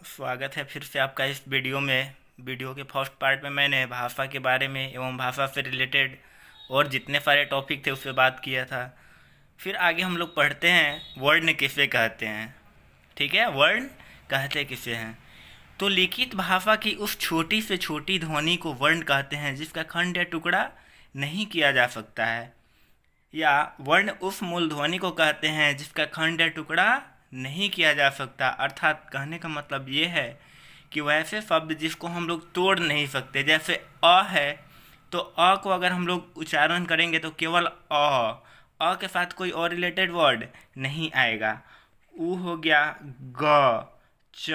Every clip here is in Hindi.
स्वागत है फिर से आपका इस वीडियो में। वीडियो के फर्स्ट पार्ट में मैंने भाषा के बारे में एवं भाषा से रिलेटेड और जितने सारे टॉपिक थे उस पर बात किया था। फिर आगे हम लोग पढ़ते हैं वर्ण किसे कहते हैं। ठीक है, वर्ण कहते किसे हैं। तो लिखित भाषा की उस छोटी से छोटी ध्वनि को वर्ण कहते हैं जिसका खंड या टुकड़ा नहीं किया जा सकता है। या वर्ण उस मूल ध्वनि को कहते हैं जिसका खंड या टुकड़ा नहीं किया जा सकता। अर्थात कहने का मतलब ये है कि वैसे शब्द जिसको हम लोग तोड़ नहीं सकते, जैसे अ है तो अ को अगर हम लोग उच्चारण करेंगे तो केवल अ के साथ कोई और रिलेटेड वर्ड नहीं आएगा। उ हो गया, ग, च,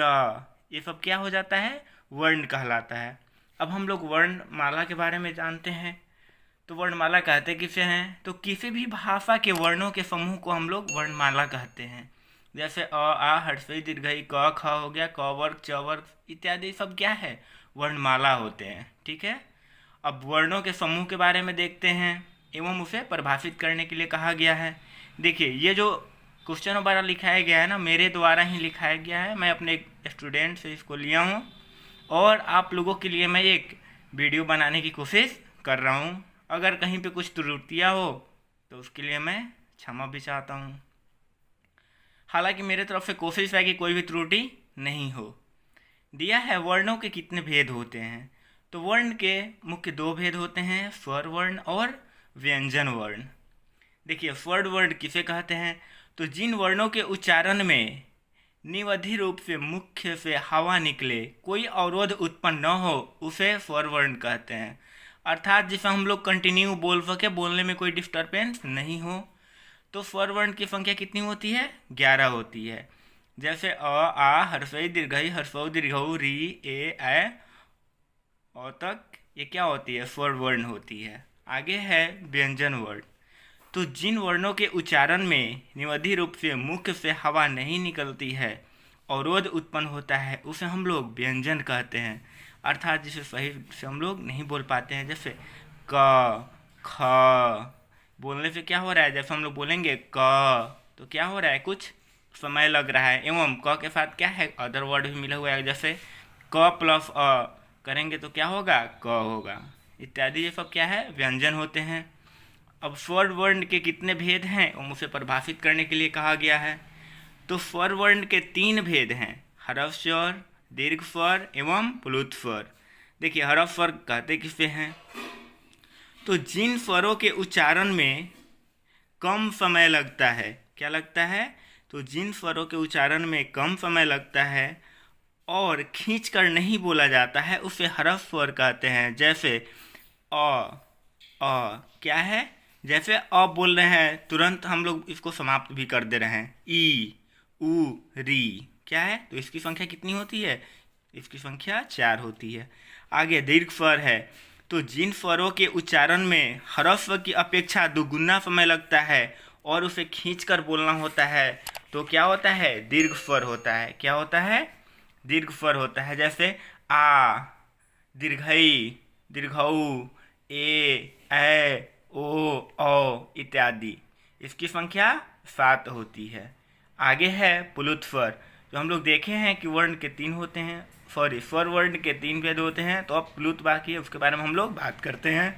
ये सब क्या हो जाता है, वर्ण कहलाता है। अब हम लोग वर्णमाला के बारे में जानते हैं। तो वर्णमाला कहते किसे हैं, तो किसी भी भाषा के वर्णों के समूह को हम लोग वर्णमाला कहते हैं। जैसे अ, आ, हर्षई, दीर्घई, क, ख हो गया, क वर्ग, च वर्ग इत्यादि सब क्या है, वर्णमाला होते हैं। ठीक है। अब वर्णों के समूह के बारे में देखते हैं एवं उसे परिभाषित करने के लिए कहा गया है। देखिए, ये जो क्वेश्चन वगैरह लिखाया गया है ना, मेरे द्वारा ही लिखाया गया है। मैं अपने एक स्टूडेंट से इसको लिया हूँ और आप लोगों के लिए मैं एक वीडियो बनाने की कोशिश कर रहा हूँ। अगर कहीं पे कुछ त्रुटियाँ हो तो उसके लिए मैं क्षमा भी चाहता हूँ। हालांकि मेरे तरफ से कोशिश है कि कोई भी त्रुटि नहीं हो। दिया है वर्णों के कितने भेद होते हैं। तो वर्ण के मुख्य दो भेद होते हैं, स्वर वर्ण और व्यंजन वर्ण। देखिए, स्वर वर्ण किसे कहते हैं, तो जिन वर्णों के उच्चारण में निवधि रूप से मुख्य से हवा निकले, कोई अवरोध उत्पन्न न हो, उसे स्वर वर्ण कहते हैं। अर्थात जिसे हम लोग कंटिन्यू बोल सके, बोलने में कोई डिस्टर्बेंस नहीं हो। तो स्वर वर्ण की संख्या कितनी होती है, 11 होती है। जैसे अ, आ, हर्षई, दीर्घई, हर्षौ, दीर्घऊ, री, ए और तक ये क्या होती है, स्वर वर्ण होती है। आगे है व्यंजन वर्ण। तो जिन वर्णों के उच्चारण में निवधि रूप से मुख से हवा नहीं निकलती है, अवरोध उत्पन्न होता है, उसे हम लोग व्यंजन कहते हैं। अर्थात जिसे सही से हम लोग नहीं बोल पाते हैं। जैसे क, ख, बोलने से क्या हो रहा है, जैसे हम लोग बोलेंगे क तो क्या हो रहा है, कुछ समय लग रहा है। एवं क के साथ क्या है, अदर वर्ड भी मिला हुआ है। जैसे क प्लस अ करेंगे तो क्या होगा, क होगा इत्यादि। ये सब क्या है, व्यंजन होते हैं। अब स्वर वर्ण के कितने भेद हैं और उसे परिभाषित करने के लिए कहा गया है। तो स्वर वर्ण के 3 भेद हैं, ह्रस्व स्वर, दीर्घ स्वर एवं प्लुत स्वर। देखिए, ह्रस्व स्वर कहते किसे हैं, तो जिन स्वरों के उच्चारण में कम समय लगता है, क्या लगता है, तो जिन स्वरों के उच्चारण में कम समय लगता है और खींच कर नहीं बोला जाता है, उसे ह्रस्व स्वर कहते हैं। जैसे क्या है, जैसे अ बोल रहे हैं तुरंत हम लोग इसको समाप्त भी कर दे रहे हैं। ई, उ, री क्या है, तो इसकी संख्या कितनी होती है, इसकी संख्या 4 होती है। आगे दीर्घ स्वर है। तो जिन स्वरों के उच्चारण में ह्रस्व स्वर की अपेक्षा दुगुना समय लगता है और उसे खींचकर बोलना होता है, तो क्या होता है, दीर्घ स्वर होता है। क्या होता है, दीर्घ स्वर होता है। जैसे आ, दीर्घई, दीर्घऊ, ओ इत्यादि। इसकी संख्या 7 होती है। आगे है प्लुत स्वर। जो हम लोग देखे हैं कि वर्ण के 3 होते हैं, सॉरी स्वर वर्ण के 3 भेद होते हैं। तो अब प्लुत बाकी है, उसके बारे में हम लोग बात करते हैं।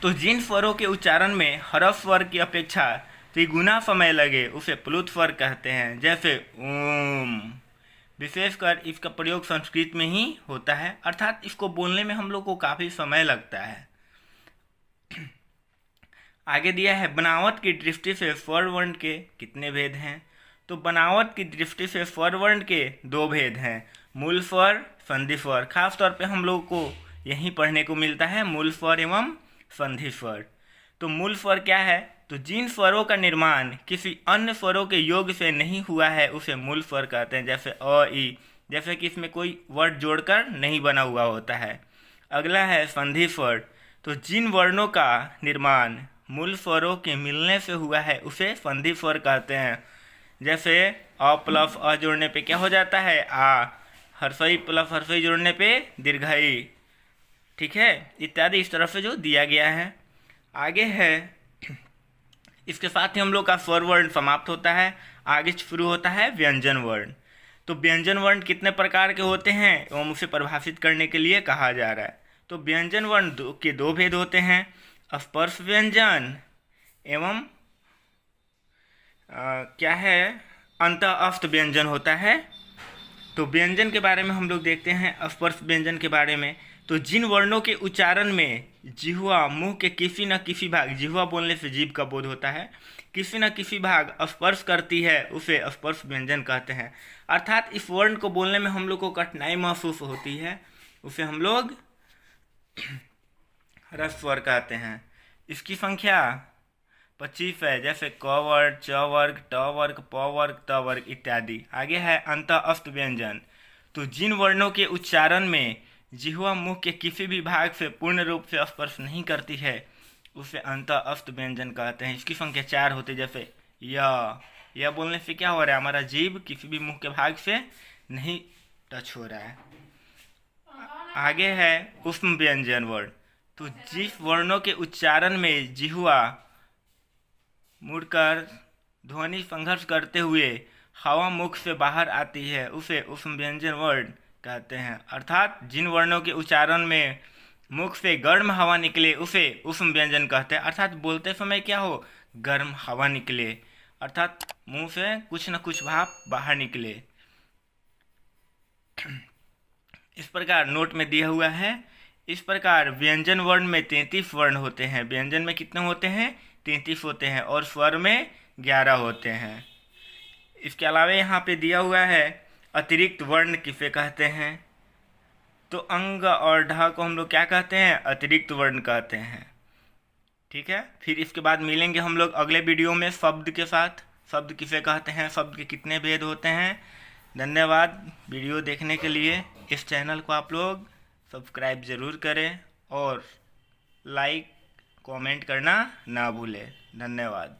तो जिन स्वरों के उच्चारण में ह्रस्व स्वर की अपेक्षा त्रिगुना समय लगे, उसे प्लुत स्वर कहते हैं। जैसे ओम, विशेषकर इसका प्रयोग संस्कृत में ही होता है, अर्थात इसको बोलने में हम लोग को काफ़ी समय लगता है। आगे दिया है बनावट की दृष्टि से स्वर वर्ण के कितने भेद हैं। तो बनावट की दृष्टि से स्वर वर्ण के 2 भेद हैं, मूल स्वर, संधि स्वर। खास तौर पे हम लोग को यही पढ़ने को मिलता है, मूल स्वर एवं संधि स्वर। तो मूल स्वर क्या है, तो जिन स्वरों का निर्माण किसी अन्य स्वरों के योग से नहीं हुआ है, उसे मूल स्वर कहते हैं। जैसे अ, ई, जैसे कि इसमें कोई वर्ड जोड़कर नहीं बना हुआ होता है। अगला है संधि स्वर। तो जिन वर्णों का निर्माण मूल स्वरों के मिलने से हुआ है, उसे संधि स्वर कहते हैं। जैसे अ प्लस अ जोड़ने पे क्या हो जाता है, आ, हर्षई प्लस हर्षई जोड़ने पे दीर्घई। ठीक है, इत्यादि इस तरह से जो दिया गया है। आगे है, इसके साथ ही हम लोग का स्वर वर्ण समाप्त होता है। आगे शुरू होता है व्यंजन वर्ण। तो व्यंजन वर्ण कितने प्रकार के होते हैं एवं उसे परिभाषित करने के लिए कहा जा रहा है। तो व्यंजन वर्ण के दो भेद होते हैं, स्पर्श व्यंजन एवं क्या है, अंतःस्थ व्यंजन होता है। तो व्यंजन के बारे में हम लोग देखते हैं स्पर्श व्यंजन के बारे में। तो जिन वर्णों के उच्चारण में जिह्वा मुंह के किसी न किसी भाग, जिह्वा बोलने से जीभ का बोध होता है, किसी न किसी भाग स्पर्श करती है उसे स्पर्श व्यंजन कहते हैं। अर्थात इस वर्ण को बोलने में हम लोग को कठिनाई महसूस होती है, उसे हम लोग ह्रस्व स्वर कहते हैं। इसकी संख्या 25 है, जैसे क वर्ग, च वर्ग, ट वर्ग, प वर्ग, त वर्ग इत्यादि। आगे है अंतःस्थ व्यंजन। तो जिन वर्णों के उच्चारण में जिह्वा मुख के किसी भी भाग से पूर्ण रूप से स्पर्श नहीं करती है उसे अंतःस्थ व्यंजन कहते हैं। इसकी संख्या 4 होती है, जैसे यह बोलने से क्या हो रहा है, हमारा जीभ किसी भी मुख के भाग से नहीं टच हो रहा है। आगे है ऊष्म व्यंजन वर्ण। तो जिस वर्णों के उच्चारण में जिह्वा मुड़कर ध्वनि संघर्ष करते हुए हवा मुख से बाहर आती है उसे ऊष्म व्यंजन वर्ण कहते हैं। अर्थात जिन वर्णों के उच्चारण में मुख से गर्म हवा निकले उसे ऊष्म व्यंजन कहते हैं। अर्थात बोलते समय क्या हो, गर्म हवा निकले, अर्थात मुंह से कुछ न कुछ भाप बाहर निकले। इस प्रकार नोट में दिया हुआ है। इस प्रकार व्यंजन वर्ण में 33 वर्ण होते हैं। व्यंजन में कितने होते हैं, 33 होते हैं, और स्वर में 11 होते हैं। इसके अलावा यहाँ पे दिया हुआ है अतिरिक्त वर्ण किसे कहते हैं। तो अंग और ढ को हम लोग क्या कहते हैं, अतिरिक्त वर्ण कहते हैं। ठीक है, फिर इसके बाद मिलेंगे हम लोग अगले वीडियो में शब्द के साथ। शब्द किसे कहते हैं, शब्द के कितने भेद होते हैं। धन्यवाद वीडियो देखने के लिए। इस चैनल को आप लोग सब्सक्राइब ज़रूर करें और लाइक कमेंट करना ना भूलें। धन्यवाद।